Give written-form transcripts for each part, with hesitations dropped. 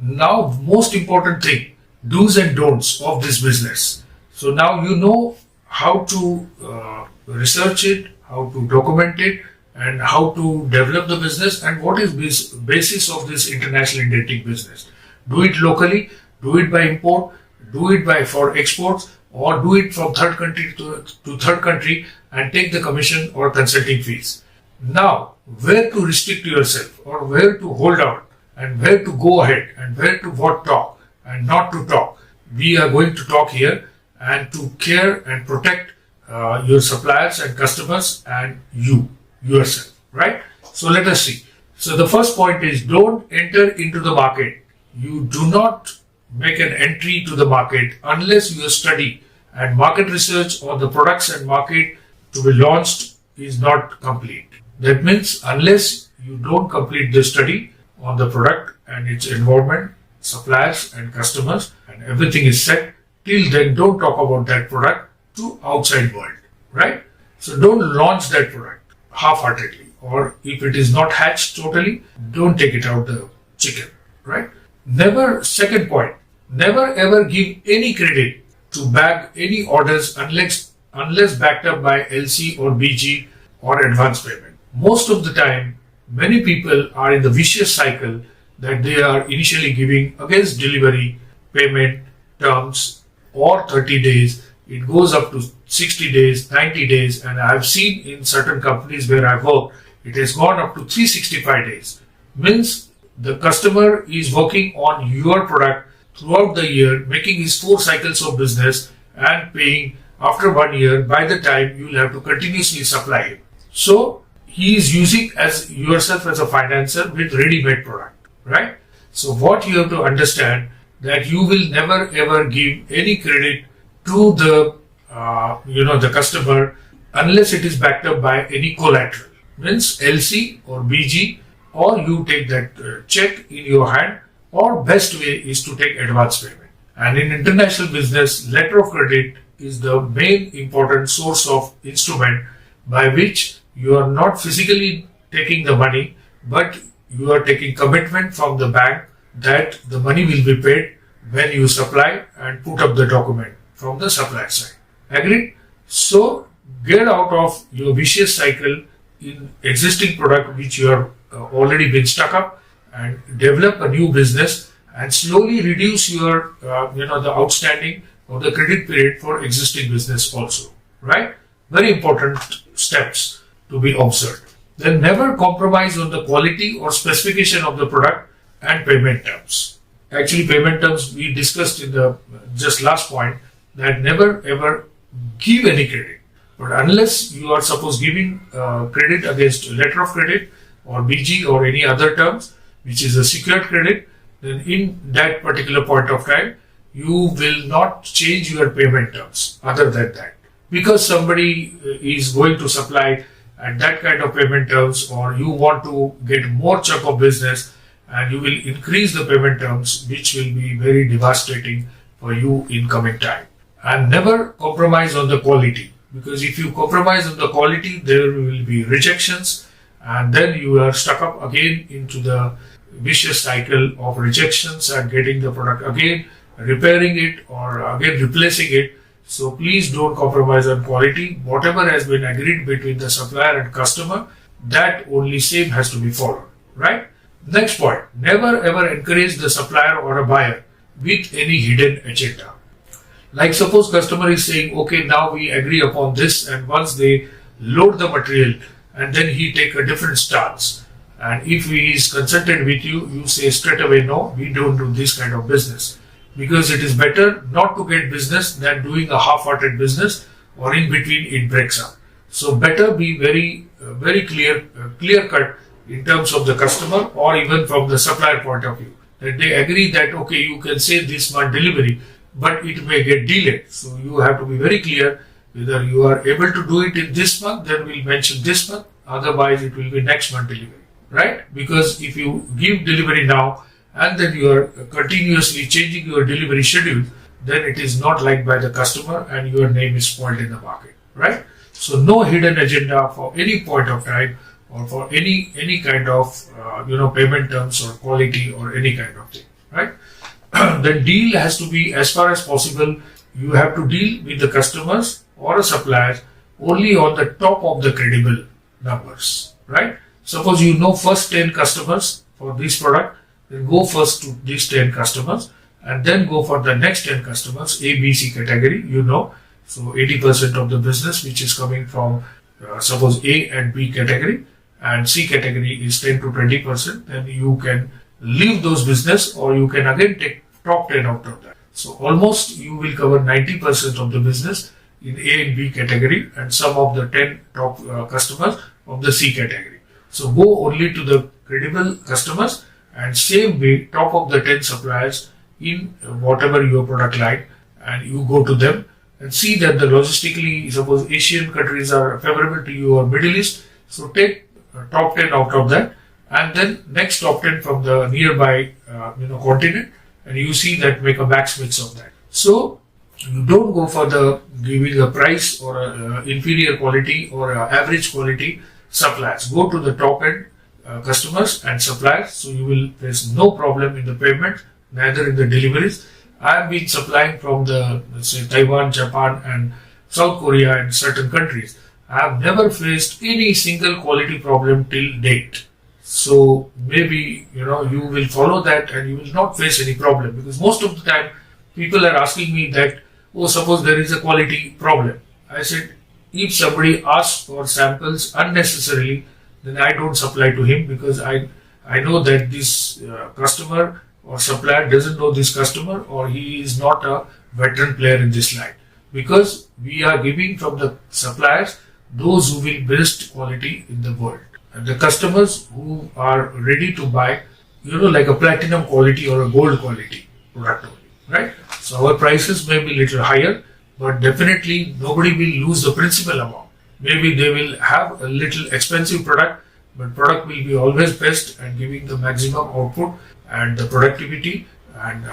Now, most important thing, do's and don'ts of this business. So now you know how to research it, how to document it, and how to develop the business, and what is basis of this international indenting business. Do it locally, do it by import, do it by for exports, or do it from third country to third country and take the commission or consulting fees. Now, where to restrict yourself, or where to hold out, and where to go ahead, and where to what talk and not to talk. We are going to talk here, and to care and protect your suppliers and customers and yourself, right? So let us see. So the first point is, don't enter into the market. You do not make an entry to the market unless your study and market research on the products and market to be launched is not complete. That means unless you don't complete the study on the product and its environment, suppliers and customers, and everything is set, till then don't talk about that product to outside world, right? So don't launch that product half-heartedly, or if it is not hatched totally, don't take it out the chicken, right? Second point, never ever give any credit to bag any orders unless backed up by LC or BG or advance payment. Most of the time, many people are in the vicious cycle that they are initially giving against delivery, payment, terms, or 30 days. It goes up to 60 days, 90 days, and I've seen in certain companies where I've worked, it has gone up to 365 days. Means the customer is working on your product throughout the year, making his 4 cycles of business and paying after 1 year. By the time you will have to continuously supply him. So he is using as yourself as a financer with ready-made product, right? So what you have to understand, that you will never ever give any credit to the the customer unless it is backed up by any collateral, means LC or BG, or you take that check in your hand, or best way is to take advance payment. And in international business, letter of credit is the main important source of instrument by which you are not physically taking the money, but you are taking commitment from the bank that the money will be paid when you supply and put up the document from the supplier side. Agreed? So get out of your vicious cycle in existing product which you have already been stuck up, and develop a new business and slowly reduce your the outstanding or the credit period for existing business also, right? Very important steps to be observed. Then never compromise on the quality or specification of the product and payment terms. Actually, payment terms we discussed in the just last point, that never ever give any credit. But unless you are suppose giving credit against letter of credit or BG or any other terms, which is a secured credit, then in that particular point of time, you will not change your payment terms other than that. Because somebody is going to supply at that kind of payment terms, or you want to get more chunk of business, and you will increase the payment terms, which will be very devastating for you in coming time. And never compromise on the quality, because if you compromise on the quality, there will be rejections, and then you are stuck up again into the vicious cycle of rejections and getting the product again, repairing it, or again replacing it. So please don't compromise on quality. Whatever has been agreed between the supplier and customer, that only same has to be followed, right? Next point, never ever encourage the supplier or a buyer with any hidden agenda. Like suppose customer is saying, okay, now we agree upon this, and once they load the material and then he take a different stance. And if he is consulted with you, you say straight away, no, we don't do this kind of business. Because it is better not to get business than doing a half-hearted business, or in between it breaks up. So better be very clear cut in terms of the customer, or even from the supplier point of view, that they agree that okay, you can say this month delivery, but it may get delayed. So you have to be very clear whether you are able to do it in this month, then we'll mention this month, otherwise it will be next month delivery, right? Because if you give delivery now and then you are continuously changing your delivery schedule, then it is not liked by the customer and your name is spoiled in the market, right? So no hidden agenda for any point of time, or for any kind of payment terms or quality or any kind of thing, right? Then deal has to be, as far as possible, you have to deal with the customers or a supplier only on the top of the credible numbers, right? Suppose you know first 10 customers for this product, then go first to these 10 customers and then go for the next 10 customers, A, B, C category, you know. So 80% of the business which is coming from suppose A and B category, and C category is 10 to 20%, then you can leave those business or you can again take top 10 out of that. So almost you will cover 90% of the business in A and B category and some of the 10 top customers of the C category. So go only to the credible customers and same way top of the 10 suppliers in whatever your product line, and you go to them and see that the logistically, suppose Asian countries are favorable to you or Middle East, so take top 10 out of that and then next top 10 from the nearby continent, and you see that make a max mix of that. So you don't go for the giving a price or a inferior quality or a average quality suppliers. Go to the top end customers and suppliers, so you will face no problem in the payment, neither in the deliveries. I have been supplying from the, let's say, Taiwan, Japan and South Korea and certain countries. I have never faced any single quality problem till date. So maybe, you will follow that and you will not face any problem, because most of the time people are asking me that, oh, suppose there is a quality problem. I said, if somebody asks for samples unnecessarily, then I don't supply to him, because I know that this customer or supplier doesn't know this customer, or he is not a veteran player in this line, because we are giving from the suppliers those who will best quality in the world, and the customers who are ready to buy, like a platinum quality or a gold quality product only, right? So our prices may be little higher, but definitely nobody will lose the principal amount. Maybe they will have a little expensive product, but product will be always best and giving the maximum output and the productivity and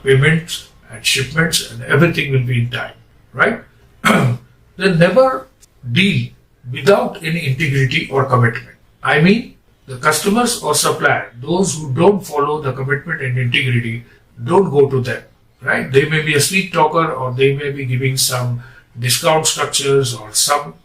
payments and shipments and everything will be in time, right? Then never deal without any integrity or commitment. I mean, the customers or supplier, those who don't follow the commitment and integrity, don't go to them, right? They may be a sweet talker, or they may be giving some discount structures or some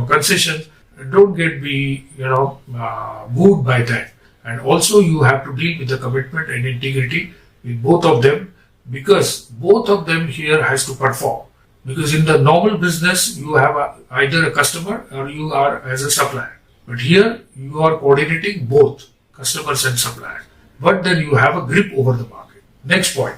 concessions. Don't get moved by that. And also you have to deal with the commitment and integrity with both of them, because both of them here has to perform. Because in the normal business, you have either a customer or you are as a supplier. But here you are coordinating both customers and suppliers. But then you have a grip over the market. Next point,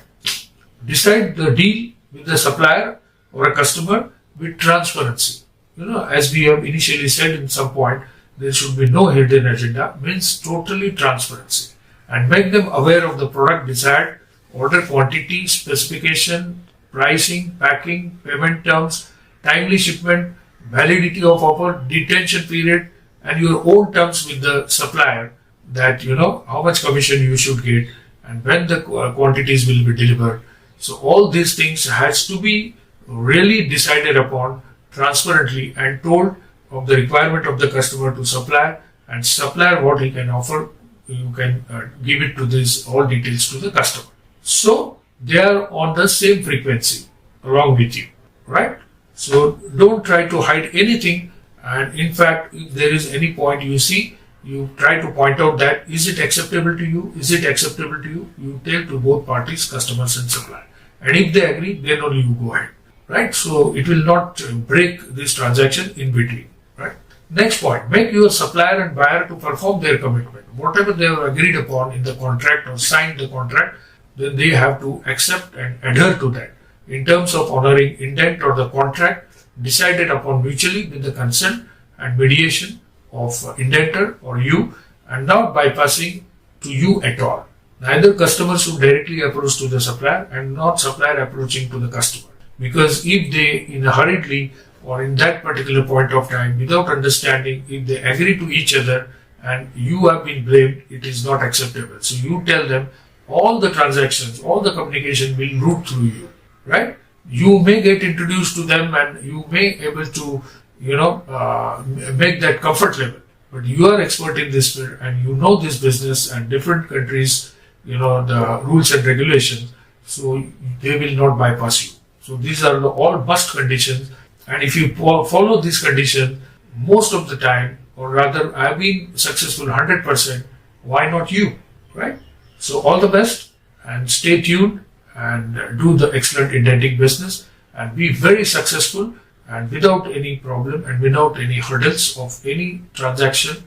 decide the deal with the supplier or a customer with transparency. As we have initially said in some point, there should be no hidden agenda, means totally transparency, and make them aware of the product desired, order quantity, specification, pricing, packing, payment terms, timely shipment, validity of offer, detention period, and your own terms with the supplier, that how much commission you should get and when the quantities will be delivered. So all these things has to be really decided upon transparently and told of the requirement of the customer to supplier, and supplier what he can offer, you can give it to this all details to the customer. So they are on the same frequency along with you, right? So don't try to hide anything, and in fact, if there is any point you see, you try to point out that is it acceptable to you, is it acceptable to you, you tell to both parties, customers and supplier, and if they agree, then only you go ahead, right? So it will not break this transaction in between, right? Next point, make your supplier and buyer to perform their commitment. Whatever they have agreed upon in the contract or signed the contract, then they have to accept and adhere to that in terms of honoring indent or the contract decided upon mutually with the consent and mediation of indenter or you, and not bypassing to you at all. Neither customers should directly approach to the supplier and not supplier approaching to the customer. Because if they in a hurriedly or in that particular point of time without understanding, if they agree to each other and you have been blamed, it is not acceptable. So you tell them all the transactions, all the communication will route through you, right? You may get introduced to them and you may able to, make that comfort level. But you are expert in this field and you know this business and different countries, the rules and regulations, so they will not bypass you. So these are all must conditions, and if you follow these conditions most of the time, or rather I've been successful 100%, why not you, right? So all the best, and stay tuned and do the excellent indenting business and be very successful and without any problem and without any hurdles of any transaction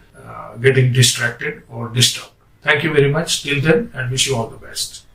getting distracted or disturbed. Thank you very much till then, and wish you all the best.